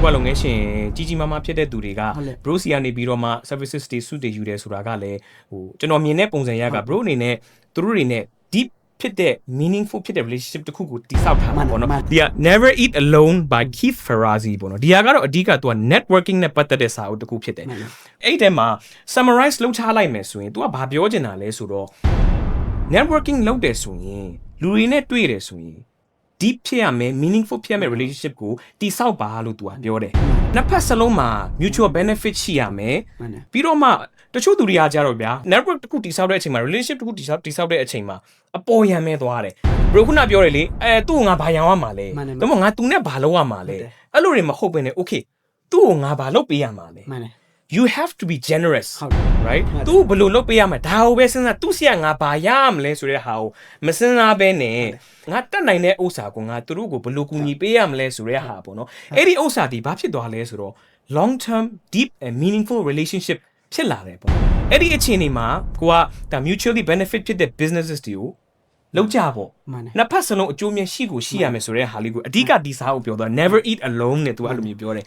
ကလုပ်ငန်းရှင်ကြီးကြီးမားမားဖြစ်တဲ့သူတွေက bro စီကနေပြီးတော့မှ services တွေ suit တွေယူတယ်ဆိုတာကလည်းဟိုကျွန်တော်မြင်တဲ့ပုံစံရက bro အနေနဲ့သူတို့တွေနဲ့ deep ဖြစ်တဲ့ meaningful ဖြစ်တဲ့ relationship တစ်ခုကိုတည်ဆောက်ထားတာပေါ့နော်ဒီက Never Eat Alone by Keith Ferrazzi ပေါ့နော်ဒီဟာကတော့အဓိကသူက networking နဲ့ပတ်သက်တဲ့စာအုပ်တစ်ခုဖြစ်တယ်အဲ့ထဲမှာ summarize လုပ်ထားလိုက်မယ်ဆိုရင် तू ကဘာပြောချင်တာလဲဆိုတော့ networking လုပ်တယ်ဆိုရင်လူတွေနဲ့တွေ့တယ်ဆိုရင် deep ဖြစ်ရမယ် meaningful ဖြစ်ရမယ် relationship ကိုတိဆောက်ပါလို့ तू ကပြောတယ်နှစ်ဖက်စလုံးမှာ mutual benefit ရှိရမယ်ပြီးတော့မှတချို့သူတွေကကြတော့ဗျာ network တစ်ခုတိဆောက်တဲ့အချိန်မှာ relationship တစ်ခုတိဆောက်တဲ့အချိန်မှာအပေါ်ရံမဲသွားတယ်ဘယ်ခုနပြောတယ်လေသူ့ကိုငါဘာရံရမှာလဲဒါမှမဟုတ်ငါသူနဲ့ဘာလုပ်ရမှာလဲအဲ့လိုတွေမဟုတ်ဘဲနဲ့ okay သူ့ကိုငါဘာလုပ်ပေးရမှာလဲYou have to be generous right သူဘယ်လိုလုပ်ပေးရမှာဒါကိုပဲစဉ်းစားသူ့ဆီကငါဘာရမလဲဆိုတဲ့ဟာကိုမစဉ်းစားဘဲနဲ့ငါတက်နိုင်တဲ့ဥစ္စာကိုငါသူတို့ကိုဘယ်လိုကူညီပေးရမလဲဆိုတဲ့ဟာပေါ့နော်အဲ့ဒီဥစ္စာဒီဘာဖြစ်သွားလဲဆိုတော့ long term deep and meaningful relationship ဖြစ်လာတယ်ပေါ့အဲ့ဒီအခြေအနေမှာကိုကဒါ mutually benefit ဖြစ်တဲ့ businesses တွေကိုလောက်ကြပေါ့နှစ်ဖက်စလုံးအကျိုးမြတ်ရှိကိုရှိရမယ်ဆိုတဲ့ဟာလေးကိုအဓိကဒီစားကိုပြောတော့ never eat alone နဲ့သူအဲ့လိုမျိုးပြောတယ်